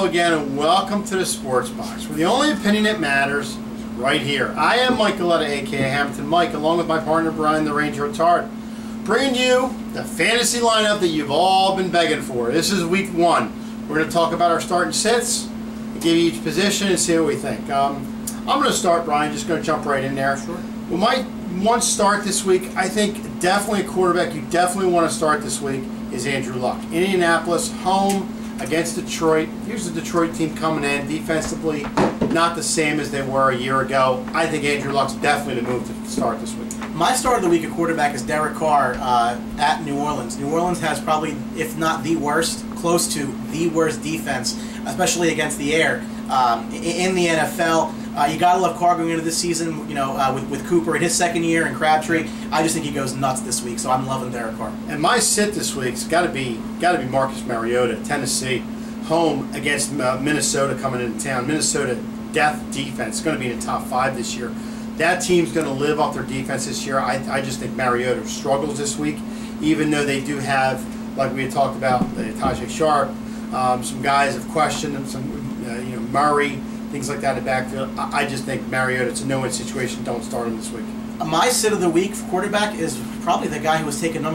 hello again, and welcome to the Sports Box, where the only opinion that matters is right here. I am Mike Galetta, aka Hamilton Mike, along with my partner Brian the Ranger Otard, bringing you the fantasy lineup that you've all been begging for. This is week 1. We're going to talk about our starting sits, give you each position, and see what we think. I'm going to start, Brian. Just going to jump right in there. Sure. Well, my one start this week, I think definitely a quarterback you definitely want to start this week is Andrew Luck. Indianapolis, home against Detroit. Here's the Detroit team coming in defensively, not the same as they were a year ago. I think Andrew Luck's definitely the move to start this week. My start of the week at quarterback is Derek Carr at New Orleans. New Orleans has probably, if not the worst, close to the worst defense, especially against the air in the NFL. You gotta love Carr going into this season. You know, with Cooper in his second year and Crabtree, I just think he goes nuts this week. So I'm loving Derek Carr. And my sit this week's got to be Marcus Mariota, Tennessee, home against Minnesota coming into town. Minnesota death defense is going to be in the top 5 this year. That team's going to live off their defense this year. I just think Mariota struggles this week, even though they do have, like we had talked about, Tajay Sharp. Some guys have questioned him. Some Murray. Things like that in the backfield. I just think Mariota, it's a no-win situation. Don't start him this week. My sit of the week for quarterback is probably the guy who was taken #1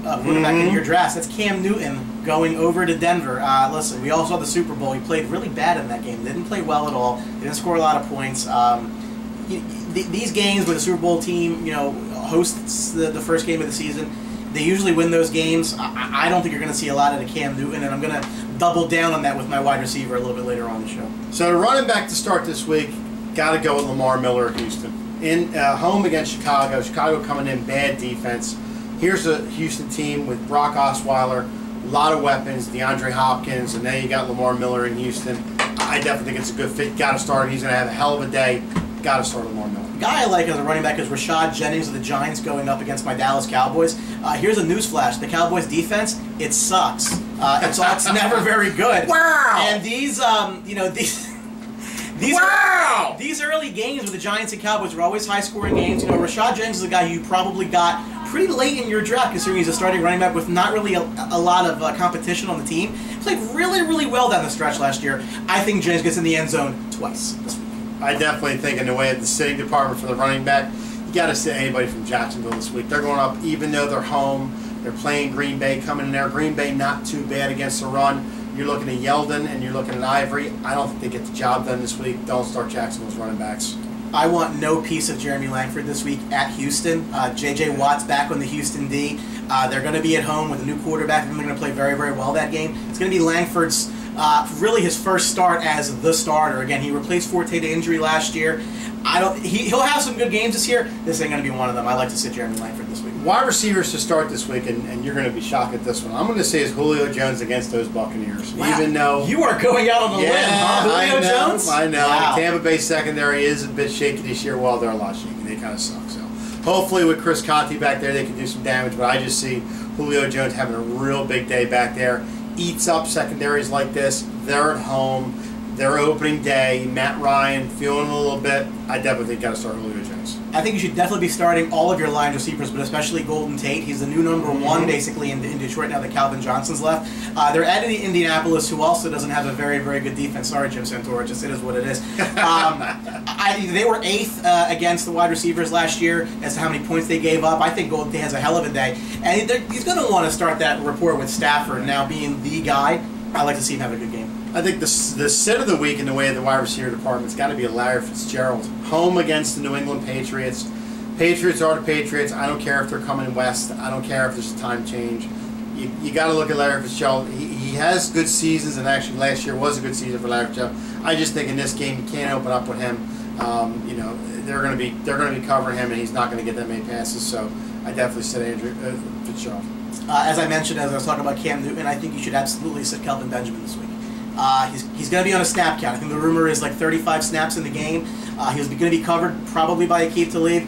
quarterback in your draft. That's Cam Newton going over to Denver. Listen, we all saw the Super Bowl. He played really bad in that game. Didn't play well at all. Didn't score a lot of points. These games where the Super Bowl team, hosts the first game of the season, they usually win those games. I don't think you're going to see a lot of the Cam Newton, and I'm going to double down on that with my wide receiver a little bit later on in the show. So the running back to start this week, got to go with Lamar Miller at Houston. In home against Chicago. Chicago coming in bad defense. Here's a Houston team with Brock Osweiler, a lot of weapons, DeAndre Hopkins, and then you got Lamar Miller in Houston. I definitely think it's a good fit. Got to start him. He's going to have a hell of a day. Got to start Lamar Miller. The guy I like as a running back is Rashad Jennings of the Giants going up against my Dallas Cowboys. Here's a newsflash: the Cowboys' defense, it sucks. It's never very good. Wow! And these early games with the Giants and Cowboys were always high-scoring games. Rashad Jennings is a guy you probably got pretty late in your draft, considering he's a starting running back with not really a lot of competition on the team. Played really, really well down the stretch last year. I think Jennings gets in the end zone twice this week. I definitely think in the way of the sitting department for the running back, you got to sit anybody from Jacksonville this week. They're going up, even though they're home. They're playing Green Bay coming in there. Green Bay not too bad against the run. You're looking at Yeldon and you're looking at Ivory. I don't think they get the job done this week. Don't start Jacksonville's running backs. I want no piece of Jeremy Langford this week at Houston. J.J. Watt's back on the Houston D. They're going to be at home with a new quarterback, and they're going to play very, very well that game. It's going to be Langford's really his first start as the starter. Again, he replaced Forte to injury last year. He'll have some good games this year. This ain't going to be one of them. I like to sit Jeremy Langford this week. Wide receivers to start this week, and you're going to be shocked at this one. I'm going to say is Julio Jones against those Buccaneers. Wow. Even though you are going out on the limb, huh? Julio Jones? I know. Wow. The Tampa Bay secondary is a bit shaky this year. Well, they're a lot shaky. They kind of suck. So hopefully with Chris Conte back there, they can do some damage. But I just see Julio Jones having a real big day back there. Eats up secondaries like this. They're at home. Their opening day. Matt Ryan feeling a little bit. I definitely think got to start Julio Jones. I think you should definitely be starting all of your line receivers, but especially Golden Tate. He's the new #1 basically in Detroit now that Calvin Johnson's left. They're adding Indianapolis, who also doesn't have a very, very good defense. Sorry, Jim Santora, just it is what it is. They were 8th against the wide receivers last year as to how many points they gave up. I think Golden Tate has a hell of a day. And he's going to want to start that rapport with Stafford now being the guy. I like to see him have a good game. I think the sit of the week in the way of the wide receiver department's got to be Larry Fitzgerald. Home against the New England Patriots. Patriots are the Patriots. I don't care if they're coming west. I don't care if there's a time change. You got to look at Larry Fitzgerald. He has good seasons, and actually last year was a good season for Larry Fitzgerald. I just think in this game you can't open up with him. They're going to be covering him, and he's not going to get that many passes. So I definitely sit Andrew Fitzgerald. As I mentioned, as I was talking about Cam Newton, I think you should absolutely sit Kelvin Benjamin this week. He's going to be on a snap count. I think the rumor is like 35 snaps in the game. He's going to be covered probably by Aqib Talib.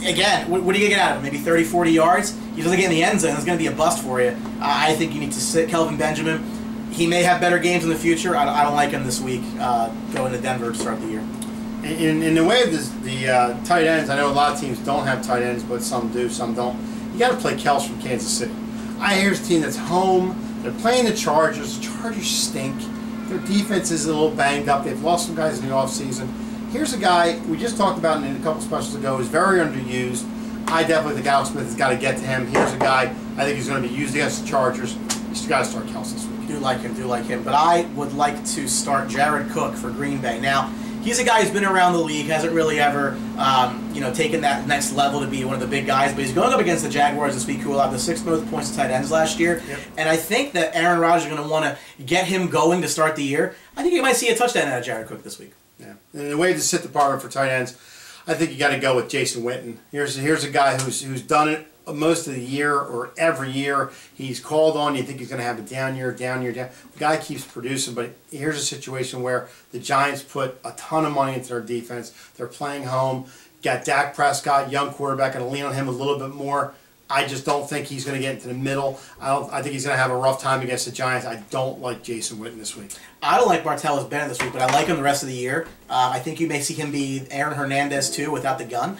Again, what are you going to get out of him? Maybe 30, 40 yards? He doesn't get in the end zone. It's going to be a bust for you. I think you need to sit Kelvin Benjamin. He may have better games in the future. I don't like him this week going to Denver to start the year. In the way of the tight ends, I know a lot of teams don't have tight ends, but some do, some don't. You got to play Kels from Kansas City. Here's a team that's home. They're playing the Chargers. The Chargers stink. Their defense is a little banged up. They've lost some guys in the offseason. Here's a guy we just talked about in a couple specials ago who's very underused. I definitely think Alex Smith has got to get to him. Here's a guy I think he's going to be used against the Chargers. He's got to start Kelsey this week. Do like him. But I would like to start Jared Cook for Green Bay. Now, he's a guy who's been around the league, hasn't really ever, taken that next level to be one of the big guys. But he's going up against the Jaguars this week, who allowed the 6th most points to tight ends last year. Yep. And I think that Aaron Rodgers is going to want to get him going to start the year. I think you might see a touchdown out of Jared Cook this week. Yeah. And the way to sit the department for tight ends, I think you got to go with Jason Witten. Here's a guy who's done it most of the year or every year. He's called on. You think he's going to have a down year. The guy keeps producing, but here's a situation where the Giants put a ton of money into their defense. They're playing home. Got Dak Prescott, young quarterback, going to lean on him a little bit more. I just don't think he's going to get into the middle. I think he's going to have a rough time against the Giants. I don't like Jason Witten this week. I don't like Martellus Bennett this week, but I like him the rest of the year. I think you may see him be Aaron Hernandez too without the gun.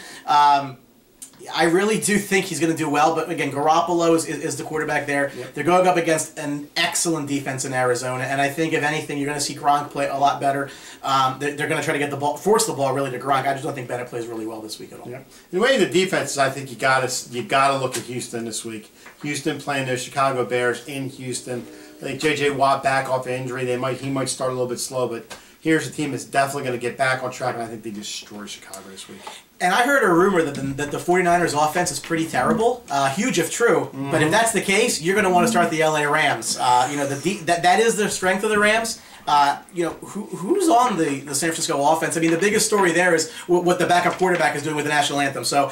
I really do think he's going to do well, but again, Garoppolo is the quarterback there. Yep. They're going up against an excellent defense in Arizona, and I think if anything, you're going to see Gronk play a lot better. They're going to try to get the ball, force the ball really to Gronk. I just don't think Bennett plays really well this week at all. Yep. The way the defense is, I think you got to look at Houston this week. Houston playing their Chicago Bears in Houston. I think J.J. Watt back off injury. He might start a little bit slow, but here's a team that's definitely going to get back on track, and I think they destroy Chicago this week. And I heard a rumor that the 49ers offense is pretty terrible. Huge if true. Mm-hmm. But if that's the case, you're going to want to start the LA Rams. That is the strength of the Rams. Who's on the San Francisco offense? I mean, the biggest story there is what the backup quarterback is doing with the national anthem. So,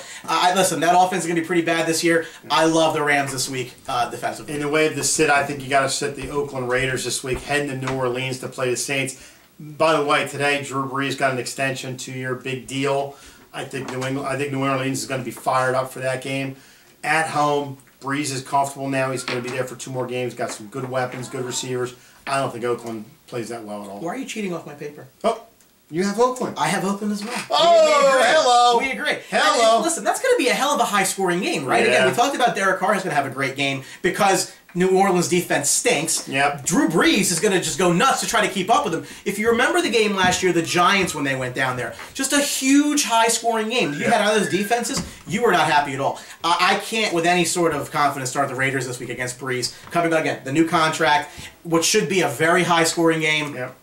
listen, that offense is going to be pretty bad this year. I love the Rams this week defensively. In the way of the sit, I think you got to sit the Oakland Raiders this week, heading to New Orleans to play the Saints. By the way, today Drew Brees got an extension, 2-year big deal. I think New Orleans is going to be fired up for that game. At home, Brees is comfortable now. He's going to be there for 2 more games. Got some good weapons, good receivers. I don't think Oakland plays that well at all. Why are you cheating off my paper? Oh, you have Oakland. I have Oakland as well. Oh, hello. We agree. Hello. And listen, that's going to be a hell of a high-scoring game, right? Yeah. Again, we talked about Derek Carr is going to have a great game because New Orleans defense stinks. Yep. Drew Brees is going to just go nuts to try to keep up with them. If you remember the game last year, the Giants, when they went down there, just a huge high-scoring game. You had other defenses, you were not happy at all. I can't, with any sort of confidence, start the Raiders this week against Brees. Coming again, the new contract, what should be a very high-scoring game. Yep.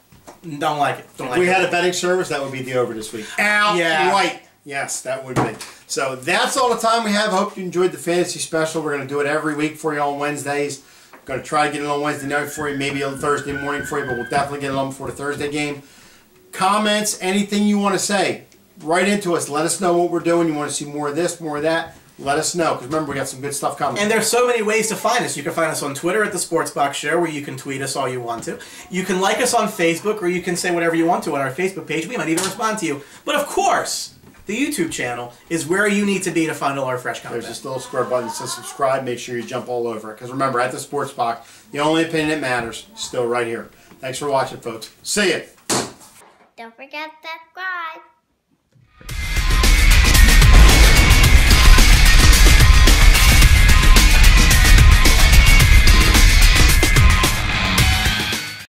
Don't like it. If we had a betting service, that would be the over this week. Outright. Yes, that would be. So that's all the time we have. I hope you enjoyed the fantasy special. We're going to do it every week for you on Wednesdays. Going to try to get it on Wednesday night for you, maybe on Thursday morning for you, but we'll definitely get it on before the Thursday game. Comments, anything you want to say, write into us. Let us know what we're doing. You want to see more of this, more of that? Let us know, because remember, we got some good stuff coming. And there's so many ways to find us. You can find us on Twitter at The Sports Box Show, where you can tweet us all you want to. You can like us on Facebook, or you can say whatever you want to on our Facebook page. We might even respond to you. But of course, the YouTube channel is where you need to be to find all our fresh content. There's this little square button that says subscribe. Make sure you jump all over it. Because remember, at The Sports Box, the only opinion that matters is still right here. Thanks for watching, folks. See ya. Don't forget to subscribe.